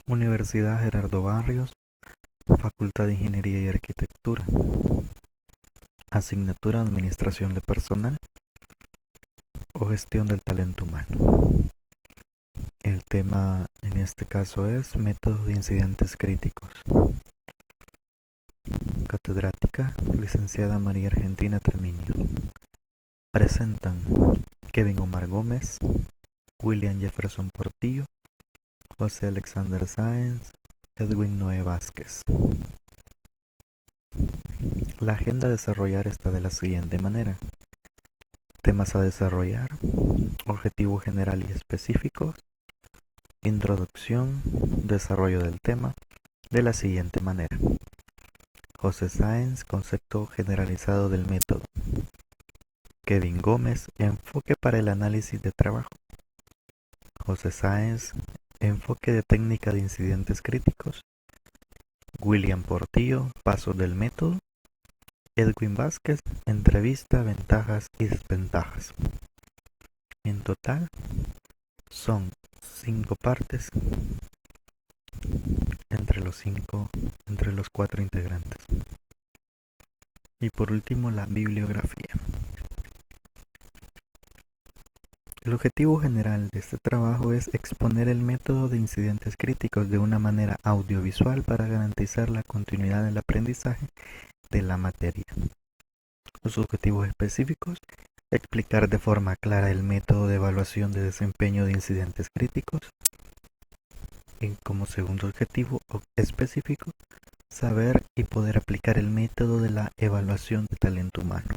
Universidad Gerardo Barrios, Facultad de Ingeniería y Arquitectura. Asignatura Administración de Personal o Gestión del Talento Humano. El tema en este caso es Métodos de Incidentes Críticos. Catedrática, licenciada María Argentina Terminio. Presentan Kevin Omar Gómez, William Jefferson Portillo, José Alexander Sáenz, Edwin Noé Vázquez. La agenda a desarrollar está de la siguiente manera. Temas a desarrollar, objetivo general y específicos, introducción, desarrollo del tema, de la siguiente manera. José Sáenz, concepto generalizado del método. Kevin Gómez, enfoque para el análisis de trabajo. José Sáenz, enfoque de técnica de incidentes críticos. William Portillo, pasos del método. Edwin Vázquez, entrevista, ventajas y desventajas. En total son 5 partes entre los 4 integrantes. Y por último, la bibliografía. El objetivo general de este trabajo es exponer el método de incidentes críticos de una manera audiovisual para garantizar la continuidad del aprendizaje de la materia. Los objetivos específicos: explicar de forma clara el método de evaluación de desempeño de incidentes críticos. Y como segundo objetivo específico, saber y poder aplicar el método de la evaluación de talento humano.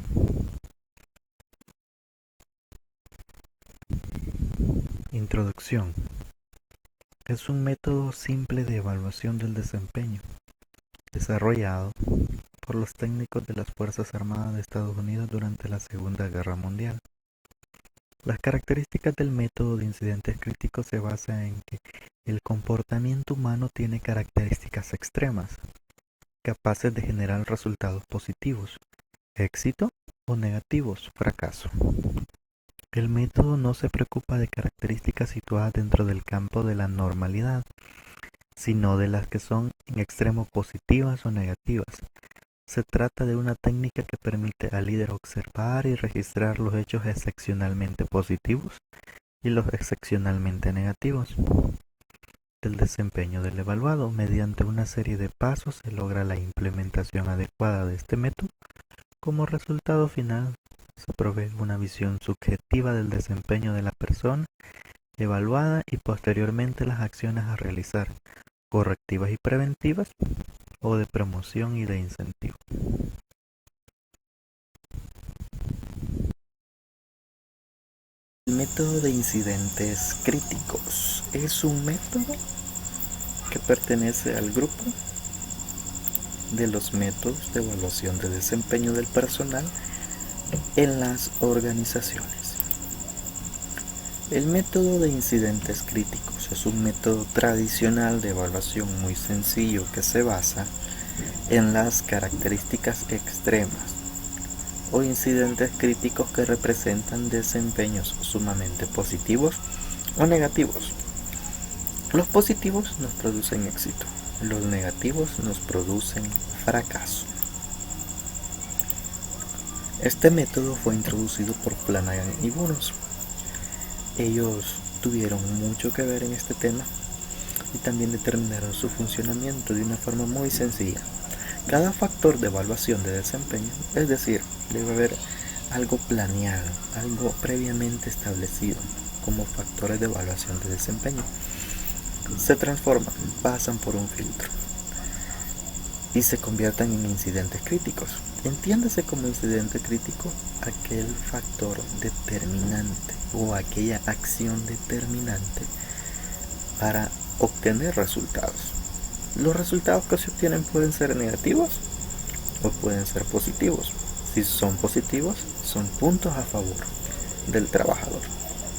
Introducción. Es un método simple de evaluación del desempeño, desarrollado por los técnicos de las Fuerzas Armadas de Estados Unidos durante la Segunda Guerra Mundial. Las características del método de incidentes críticos se basan en que el comportamiento humano tiene características extremas, capaces de generar resultados positivos, éxito, o negativos, fracaso. El método no se preocupa de características situadas dentro del campo de la normalidad, sino de las que son en extremo positivas o negativas. Se trata de una técnica que permite al líder observar y registrar los hechos excepcionalmente positivos y los excepcionalmente negativos del desempeño del evaluado. Mediante una serie de pasos se logra la implementación adecuada de este método. Como resultado final, se provee una visión subjetiva del desempeño de la persona evaluada y posteriormente las acciones a realizar, correctivas y preventivas, o de promoción y de incentivo. El método de incidentes críticos es un método que pertenece al grupo de los métodos de evaluación de desempeño del personal en las organizaciones. El método de incidentes críticos es un método tradicional de evaluación muy sencillo que se basa en las características extremas o incidentes críticos que representan desempeños sumamente positivos o negativos. Los positivos nos producen éxito, los negativos nos producen fracaso. Este método fue introducido por Flanagan y Burns. Ellos tuvieron mucho que ver en este tema y también determinaron su funcionamiento de una forma muy sencilla. Cada factor de evaluación de desempeño, es decir, debe haber algo planeado, algo previamente establecido como factores de evaluación de desempeño, se transforman, pasan por un filtro y se convierten en incidentes críticos. Entiéndase como incidente crítico aquel factor determinante o aquella acción determinante para obtener resultados. Los resultados que se obtienen pueden ser negativos o pueden ser positivos. Si son positivos, son puntos a favor del trabajador,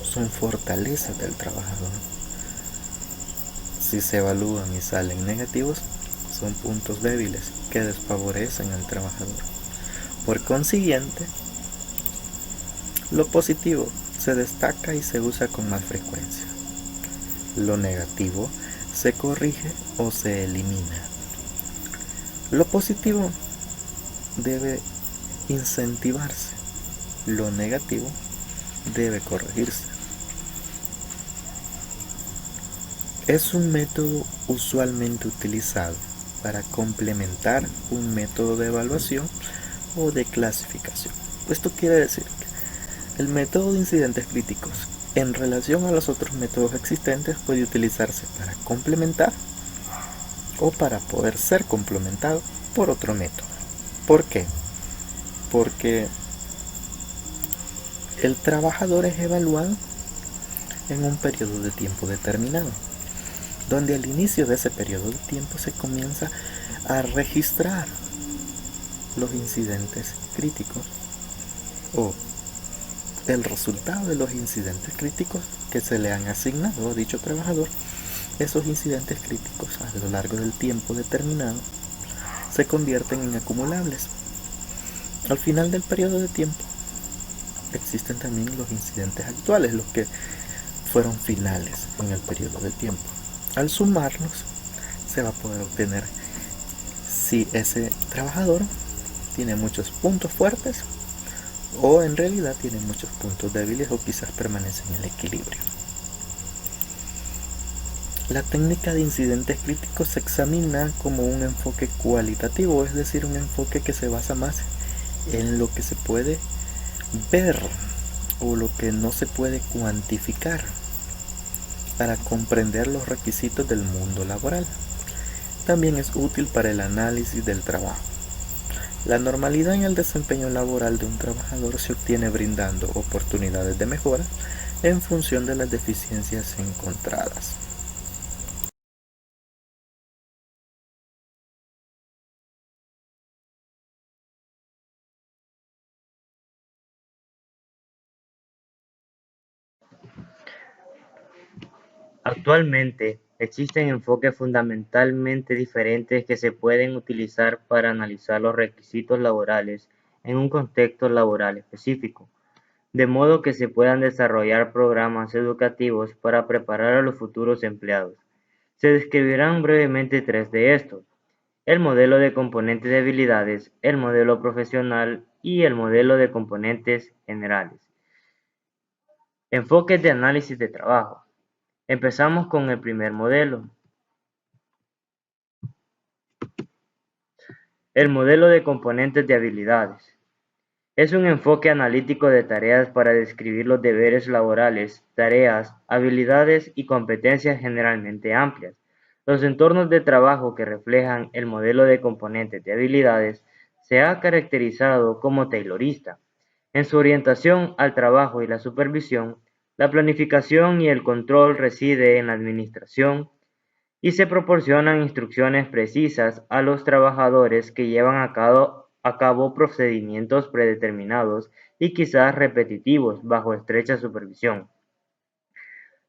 son fortalezas del trabajador. Si se evalúan y salen negativos, son puntos débiles que desfavorecen al trabajador. Por consiguiente, lo positivo se destaca y se usa con más frecuencia. Lo negativo se corrige o se elimina. Lo positivo debe incentivarse, lo negativo debe corregirse. Es un método usualmente utilizado para complementar un método de evaluación o de clasificación. Esto quiere decir que el método de incidentes críticos en relación a los otros métodos existentes puede utilizarse para complementar o para poder ser complementado por otro método. ¿Por qué? Porque el trabajador es evaluado en un periodo de tiempo determinado, donde al inicio de ese periodo de tiempo se comienza a registrar los incidentes críticos o el resultado de los incidentes críticos que se le han asignado a dicho trabajador. Esos incidentes críticos a lo largo del tiempo determinado se convierten en acumulables. Al final del periodo de tiempo existen también los incidentes actuales, los que fueron finales en el periodo de tiempo. Al sumarlos se va a poder obtener si ese trabajador tiene muchos puntos fuertes o en realidad tiene muchos puntos débiles o quizás permanece en el equilibrio. La técnica de incidentes críticos se examina como un enfoque cualitativo, es decir, un enfoque que se basa más en lo que se puede ver o lo que no se puede cuantificar para comprender los requisitos del mundo laboral. También es útil para el análisis del trabajo. La normalidad en el desempeño laboral de un trabajador se obtiene brindando oportunidades de mejora en función de las deficiencias encontradas. Actualmente, existen enfoques fundamentalmente diferentes que se pueden utilizar para analizar los requisitos laborales en un contexto laboral específico, de modo que se puedan desarrollar programas educativos para preparar a los futuros empleados. Se describirán brevemente tres de estos: el modelo de componentes de habilidades, el modelo profesional y el modelo de componentes generales. Enfoques de análisis de trabajo. Empezamos con el primer modelo. El modelo de componentes de habilidades. Es un enfoque analítico de tareas para describir los deberes laborales, tareas, habilidades y competencias generalmente amplias. Los entornos de trabajo que reflejan el modelo de componentes de habilidades se ha caracterizado como taylorista. En su orientación al trabajo y la supervisión, la planificación y el control reside en la administración, y se proporcionan instrucciones precisas a los trabajadores que llevan a cabo procedimientos predeterminados y quizás repetitivos bajo estrecha supervisión.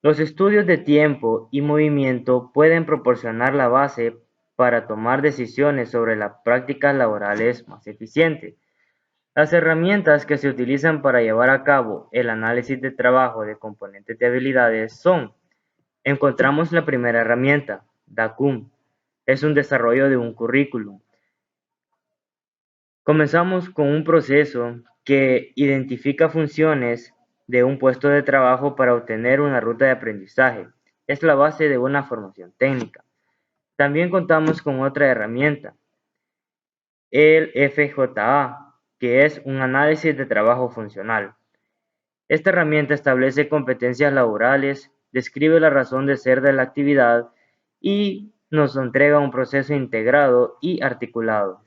Los estudios de tiempo y movimiento pueden proporcionar la base para tomar decisiones sobre las prácticas laborales más eficientes. Las herramientas que se utilizan para llevar a cabo el análisis de trabajo de componentes de habilidades son: encontramos la primera herramienta, DACUM. Es un desarrollo de un currículum. Comenzamos con un proceso que identifica funciones de un puesto de trabajo para obtener una ruta de aprendizaje. Es la base de una formación técnica. También contamos con otra herramienta, el FJA, que es un análisis de trabajo funcional. Esta herramienta establece competencias laborales, describe la razón de ser de la actividad y nos entrega un proceso integrado y articulado.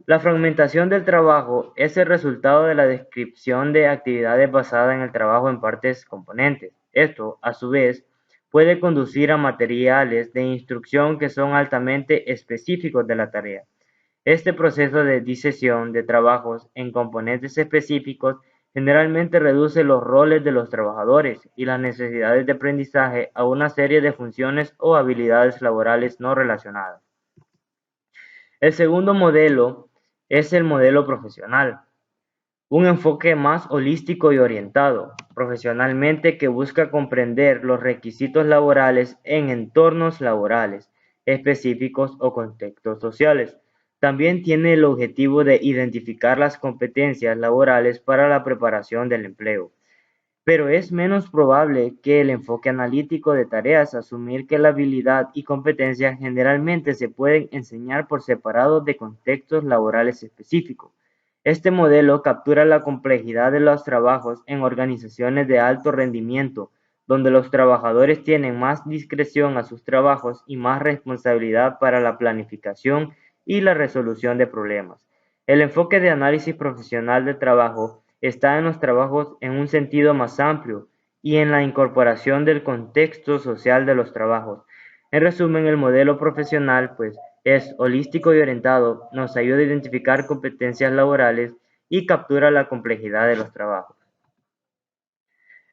La fragmentación del trabajo es el resultado de la descripción de actividades basada en el trabajo en partes componentes. Esto, a su vez, puede conducir a materiales de instrucción que son altamente específicos de la tarea. Este proceso de disección de trabajos en componentes específicos generalmente reduce los roles de los trabajadores y las necesidades de aprendizaje a una serie de funciones o habilidades laborales no relacionadas. El segundo modelo es el modelo profesional. un enfoque más holístico y orientado profesionalmente que busca comprender los requisitos laborales en entornos laborales específicos o contextos sociales. También tiene el objetivo de identificar las competencias laborales para la preparación del empleo, pero es menos probable que el enfoque analítico de tareas asumir que la habilidad y competencia generalmente se pueden enseñar por separado de contextos laborales específicos. Este modelo captura la complejidad de los trabajos en organizaciones de alto rendimiento, donde los trabajadores tienen más discreción a sus trabajos y más responsabilidad para la planificación y la resolución de problemas. El enfoque de análisis profesional de trabajo está en los trabajos en un sentido más amplio y en la incorporación del contexto social de los trabajos. En resumen, el modelo profesional, pues, es holístico y orientado, nos ayuda a identificar competencias laborales y captura la complejidad de los trabajos.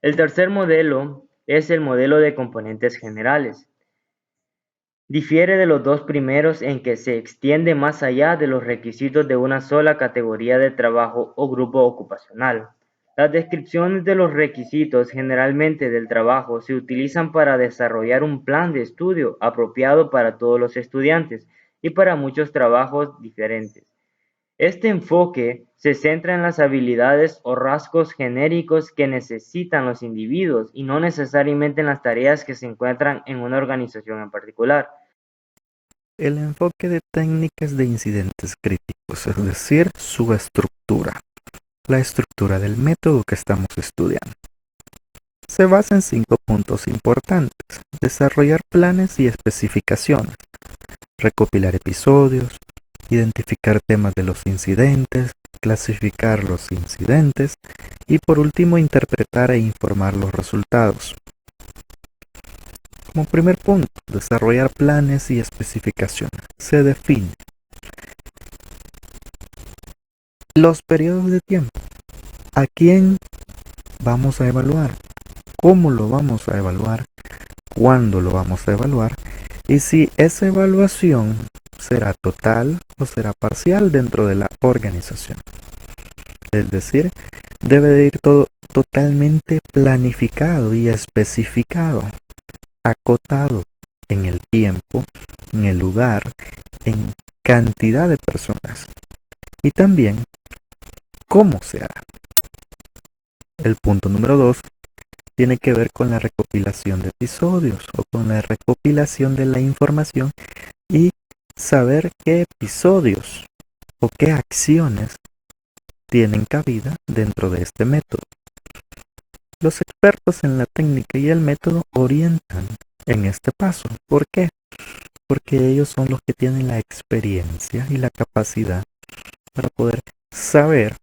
El tercer modelo es el modelo de componentes generales. Difiere de los dos primeros en que se extiende más allá de los requisitos de una sola categoría de trabajo o grupo ocupacional. Las descripciones de los requisitos generalmente del trabajo se utilizan para desarrollar un plan de estudio apropiado para todos los estudiantes y para muchos trabajos diferentes. Este enfoque se centra en las habilidades o rasgos genéricos que necesitan los individuos y no necesariamente en las tareas que se encuentran en una organización en particular. El enfoque de técnicas de incidentes críticos, es decir, su estructura, la estructura del método que estamos estudiando. Se basa en 5 puntos importantes: desarrollar planes y especificaciones, recopilar episodios, identificar temas de los incidentes, clasificar los incidentes y por último interpretar e informar los resultados. Como primer punto, desarrollar planes y especificaciones. Se define los periodos de tiempo, a quién vamos a evaluar, cómo lo vamos a evaluar, cuándo lo vamos a evaluar y si esa evaluación será total o será parcial dentro de la organización. Es decir, debe de ir todo totalmente planificado y especificado, acotado en el tiempo, en el lugar, en cantidad de personas y también cómo se hará. El punto número 2 tiene que ver con la recopilación de episodios o con la recopilación de la información y saber qué episodios o qué acciones tienen cabida dentro de este método. Los expertos en la técnica y el método orientan en este paso. ¿Por qué? Porque ellos son los que tienen la experiencia y la capacidad para poder saber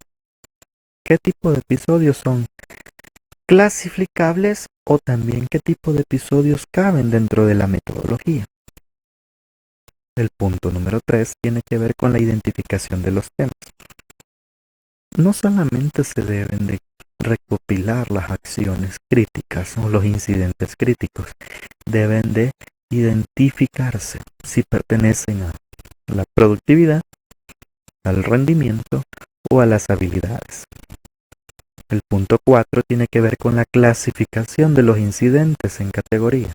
qué tipo de episodios son clasificables o también qué tipo de episodios caben dentro de la metodología. El punto número 3 tiene que ver con la identificación de los temas. No solamente se deben de recopilar las acciones críticas o los incidentes críticos, deben de identificarse si pertenecen a la productividad, al rendimiento o a las habilidades. El punto 4 tiene que ver con la clasificación de los incidentes en categorías.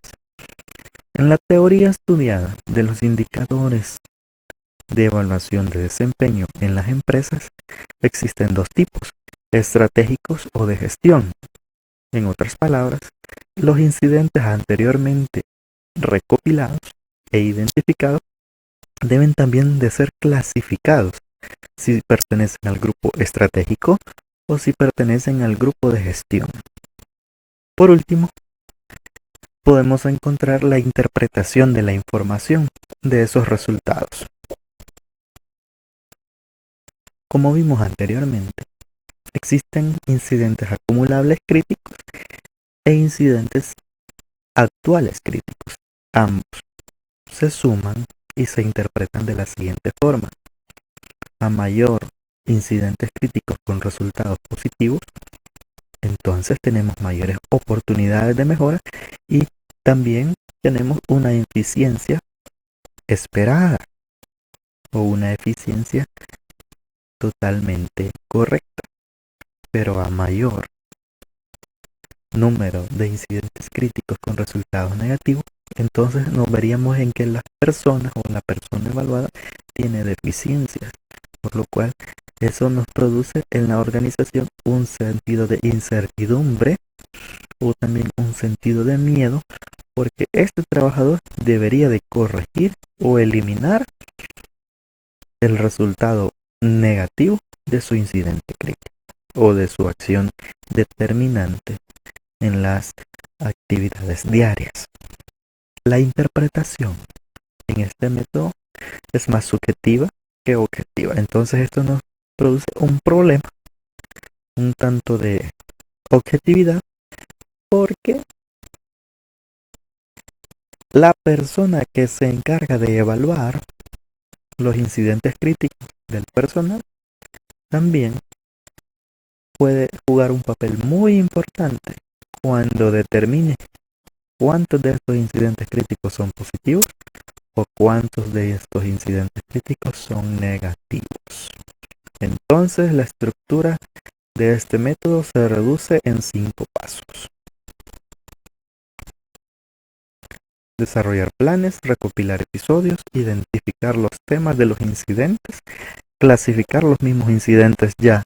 En la teoría estudiada de los indicadores de evaluación de desempeño en las empresas, existen dos tipos: estratégicos o de gestión. En otras palabras, los incidentes anteriormente recopilados e identificados deben también de ser clasificados si pertenecen al grupo estratégico o si pertenecen al grupo de gestión. Por último, podemos encontrar la interpretación de la información de esos resultados. Como vimos anteriormente, existen incidentes acumulables críticos e incidentes actuales críticos. Ambos se suman y se interpretan de la siguiente forma: a mayor incidentes críticos con resultados positivos, entonces tenemos mayores oportunidades de mejora y también tenemos una eficiencia esperada o una eficiencia totalmente correcta. pero a mayor número de incidentes críticos con resultados negativos, entonces nos veríamos en que las personas o la persona evaluada tiene deficiencias, por lo cual eso nos produce en la organización un sentido de incertidumbre o también un sentido de miedo, porque este trabajador debería de corregir o eliminar el resultado negativo de su incidente crítico o de su acción determinante en las actividades diarias. La interpretación en este método es más subjetiva que objetiva. Entonces esto nos produce un problema, un tanto de objetividad, porque la persona que se encarga de evaluar los incidentes críticos del personal también puede jugar un papel muy importante cuando determine cuántos de estos incidentes críticos son positivos o cuántos de estos incidentes críticos son negativos. Entonces, la estructura de este método se reduce en 5 pasos. Desarrollar planes, recopilar episodios, identificar los temas de los incidentes, clasificar los mismos incidentes ya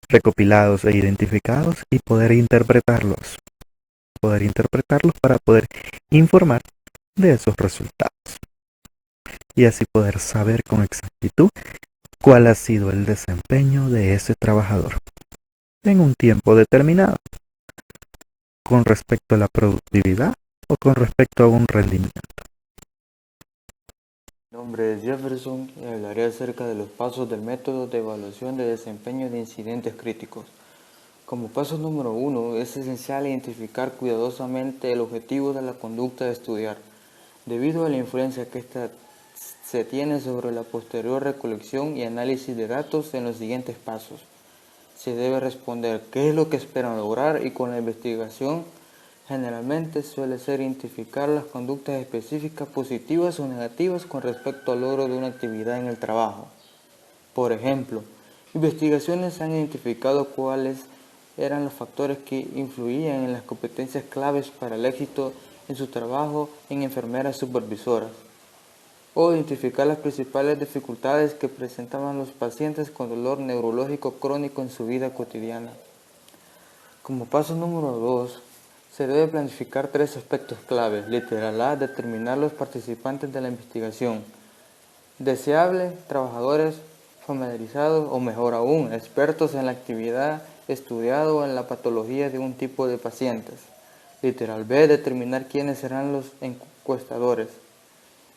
recopilados e identificados y poder interpretarlos para poder informar de esos resultados y así poder saber con exactitud cuál ha sido el desempeño de ese trabajador en un tiempo determinado con respecto a la productividad o con respecto a un rendimiento. Mi nombre es Jefferson y hablaré acerca de los pasos del método de evaluación de desempeño de incidentes críticos. Como paso número 1, es esencial identificar cuidadosamente el objetivo de la conducta de estudiar, debido a la influencia que ésta se tiene sobre la posterior recolección y análisis de datos en los siguientes pasos. Se debe responder qué es lo que esperan lograr y con la investigación generalmente suele ser identificar las conductas específicas positivas o negativas con respecto al logro de una actividad en el trabajo. Por ejemplo, investigaciones han identificado cuáles eran los factores que influían en las competencias claves para el éxito en su trabajo en enfermeras supervisoras, o identificar las principales dificultades que presentaban los pacientes con dolor neurológico crónico en su vida cotidiana. Como paso número 2, se debe planificar 3 aspectos claves. Literal A, determinar los participantes de la investigación. Deseable, trabajadores familiarizados o mejor aún, expertos en la actividad estudiada o en la patología de un tipo de pacientes. Literal B, determinar quiénes serán los encuestadores.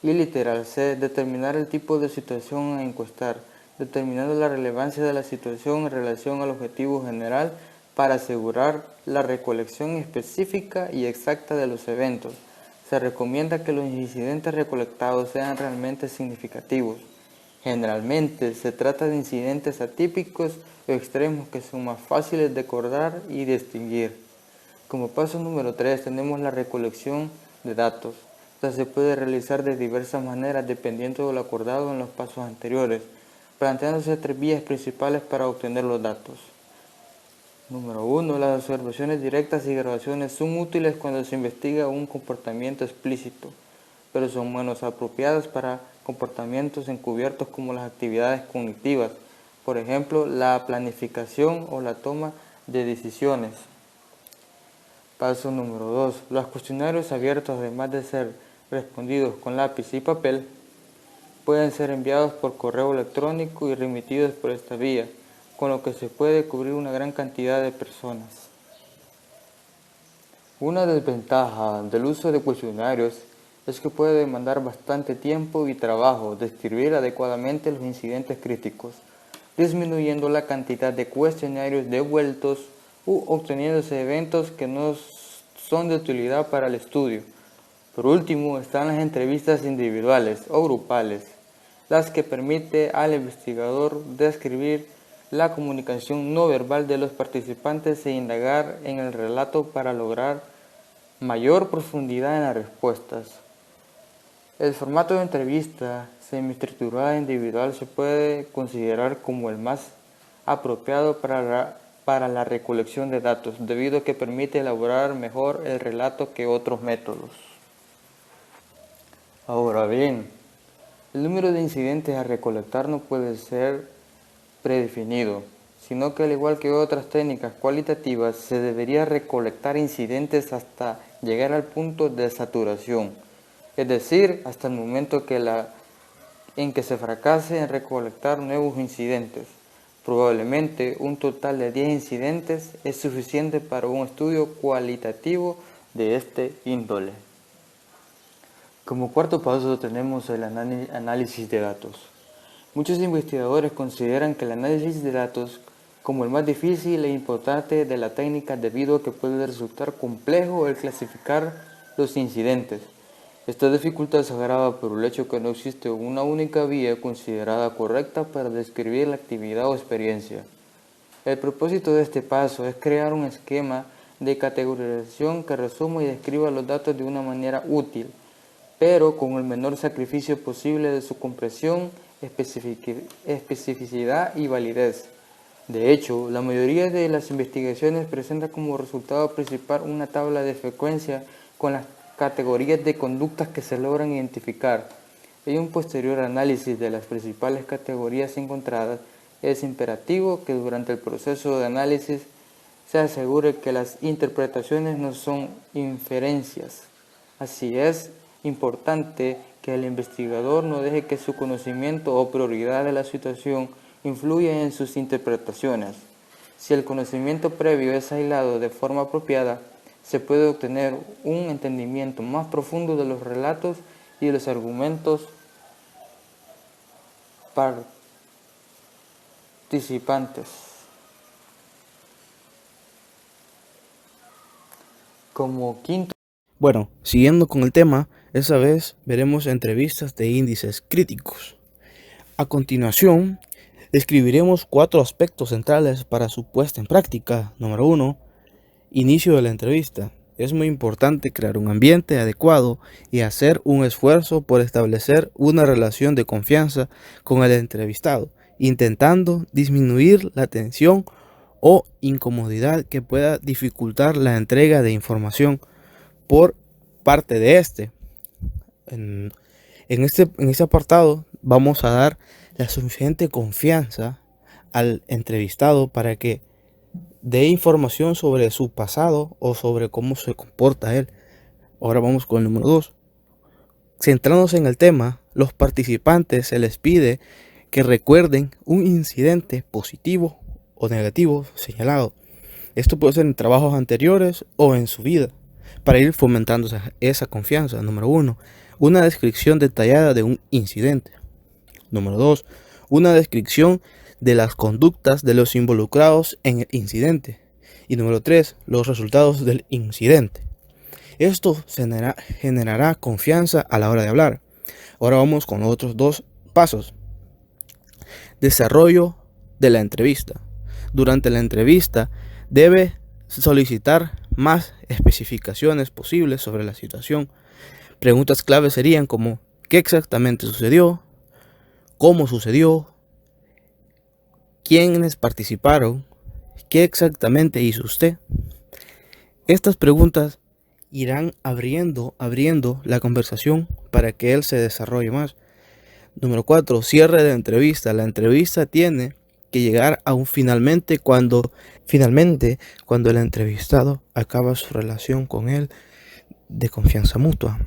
Y literal C, determinar el tipo de situación a encuestar, determinando la relevancia de la situación en relación al objetivo general para asegurar la recolección específica y exacta de los eventos. Se recomienda que los incidentes recolectados sean realmente significativos. Generalmente se trata de incidentes atípicos o extremos que son más fáciles de acordar y distinguir. Como paso número 3 tenemos la recolección de datos. Esta se puede realizar de diversas maneras dependiendo de lo acordado en los pasos anteriores, planteándose 3 vías principales para obtener los datos. Número 1. Las observaciones directas y grabaciones son útiles cuando se investiga un comportamiento explícito, pero son menos apropiadas para comportamientos encubiertos como las actividades cognitivas, por ejemplo, la planificación o la toma de decisiones. Paso número 2. Los cuestionarios abiertos, además de ser respondidos con lápiz y papel, pueden ser enviados por correo electrónico y remitidos por esta vía, con lo que se puede cubrir una gran cantidad de personas. Una desventaja del uso de cuestionarios es que puede demandar bastante tiempo y trabajo describir adecuadamente los incidentes críticos, disminuyendo la cantidad de cuestionarios devueltos u obteniéndose eventos que no son de utilidad para el estudio. Por último, están las entrevistas individuales o grupales, las que permite al investigador describir la comunicación no verbal de los participantes e indagar en el relato para lograr mayor profundidad en las respuestas. El formato de entrevista semiestructurada individual se puede considerar como el más apropiado para para la recolección de datos, debido a que permite elaborar mejor el relato que otros métodos. Ahora bien, el número de incidentes a recolectar no puede ser predefinido, sino que al igual que otras técnicas cualitativas, se debería recolectar incidentes hasta llegar al punto de saturación, es decir, hasta el momento en que se fracase en recolectar nuevos incidentes. Probablemente un total de 10 incidentes es suficiente para un estudio cualitativo de este índole. Como cuarto paso tenemos el análisis de datos. Muchos investigadores consideran que el análisis de datos como el más difícil e importante de la técnica, debido a que puede resultar complejo el clasificar los incidentes. Esta dificultad se agrava por el hecho que no existe una única vía considerada correcta para describir la actividad o experiencia. El propósito de este paso es crear un esquema de categorización que resuma y describa los datos de una manera útil, pero con el menor sacrificio posible de su comprensión, especificidad y validez. De hecho, la mayoría de las investigaciones presenta como resultado principal una tabla de frecuencia con las categorías de conductas que se logran identificar. En un posterior análisis de las principales categorías encontradas, es imperativo que durante el proceso de análisis se asegure que las interpretaciones no son inferencias. Así es importante que el investigador no deje que su conocimiento o prioridad de la situación influya en sus interpretaciones. Si el conocimiento previo es aislado de forma apropiada, se puede obtener un entendimiento más profundo de los relatos y de los argumentos participantes. Como quinto. Bueno, siguiendo con el tema, esta vez veremos entrevistas de índices críticos. A continuación, describiremos 4 aspectos centrales para su puesta en práctica. Número 1. Inicio de la entrevista. Es muy importante crear un ambiente adecuado y hacer un esfuerzo por establecer una relación de confianza con el entrevistado, intentando disminuir la tensión o incomodidad que pueda dificultar la entrega de información por parte de este. En este apartado vamos a dar la suficiente confianza al entrevistado para que dé información sobre su pasado o sobre cómo se comporta él. Ahora vamos con el número 2. Centrándose en el tema, los participantes se les pide que recuerden un incidente positivo o negativo señalado. Esto puede ser en trabajos anteriores o en su vida, para ir fomentando esa confianza. Número 1. Una descripción detallada de un incidente. Número 2. Una descripción de las conductas de los involucrados en el incidente. Y número 3. Los resultados del incidente. Esto generará confianza a la hora de hablar. Ahora vamos con los otros 2 pasos. Desarrollo de la entrevista. Durante la entrevista debe solicitar más especificaciones posibles sobre la situación. Preguntas clave serían como: ¿qué exactamente sucedió? ¿Cómo sucedió? ¿Quiénes participaron? ¿Qué exactamente hizo usted? Estas preguntas irán abriendo la conversación para que él se desarrolle más. Número 4. Cierre de entrevista. La entrevista tiene que llegar a un finalmente cuando el entrevistado acaba su relación con él de confianza mutua.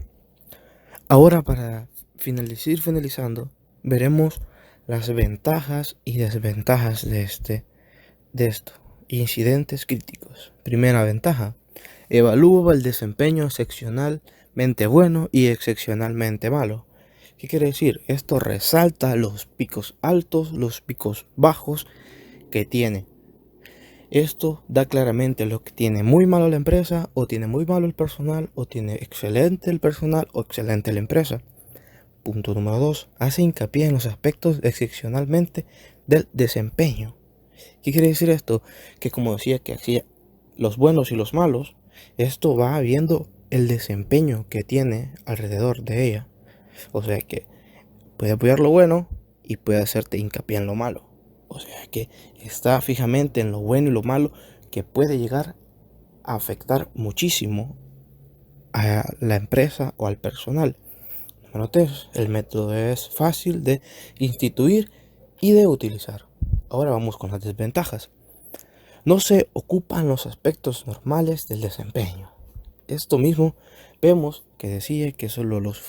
Ahora, para finalizando, veremos las ventajas y desventajas de esto. Incidentes críticos. Primera ventaja: evalúa el desempeño excepcionalmente bueno y excepcionalmente malo. ¿Qué quiere decir? Esto resalta los picos altos, los picos bajos que tiene. Esto da claramente lo que tiene muy malo la empresa, o tiene muy malo el personal, o tiene excelente el personal, o excelente la empresa. Punto número 2. Hace hincapié en los aspectos excepcionalmente del desempeño. ¿Qué quiere decir esto? Que como decía que hacía los buenos y los malos, esto va viendo el desempeño que tiene alrededor de ella. O sea que puede apoyar lo bueno y puede hacerte hincapié en lo malo. O sea que está fijamente en lo bueno y lo malo, que puede llegar a afectar muchísimo a la empresa o al personal. Número 3. El método es fácil de instituir y de utilizar. Ahora vamos con las desventajas. No se ocupan los aspectos normales del desempeño. Esto mismo vemos que decía que solo los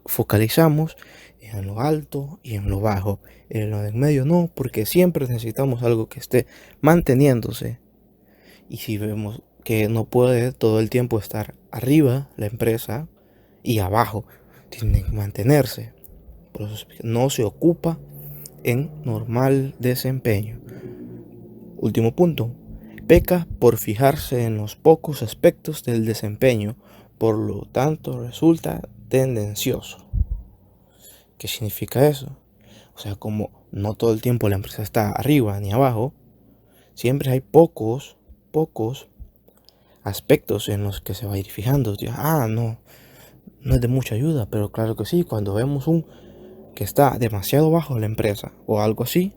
focalizamos en lo alto y en lo bajo. En lo del medio no, porque siempre necesitamos algo que esté manteniéndose. Y si vemos que no puede todo el tiempo estar arriba la empresa y abajo, tiene que mantenerse. Por eso no se ocupa en normal desempeño. Último punto. Peca por fijarse en los pocos aspectos del desempeño, por lo tanto resulta tendencioso. ¿Qué significa eso? O sea, como no todo el tiempo la empresa está arriba ni abajo, siempre hay pocos aspectos en los que se va a ir fijando. No es de mucha ayuda, pero claro que sí, cuando vemos que está demasiado bajo la empresa o algo así,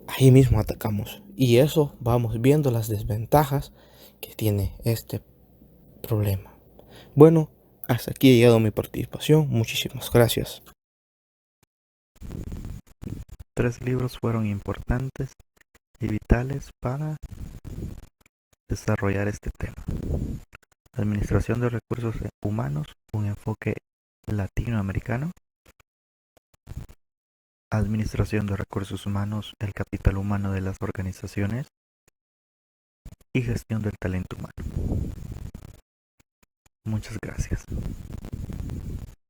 ahí mismo atacamos. Y eso vamos viendo las desventajas que tiene este problema. Bueno, hasta aquí ha llegado mi participación. Muchísimas gracias. 3 libros fueron importantes y vitales para desarrollar este tema. Administración de recursos humanos, un enfoque latinoamericano. Administración de recursos humanos, el capital humano de las organizaciones. Y gestión del talento humano. Muchas gracias.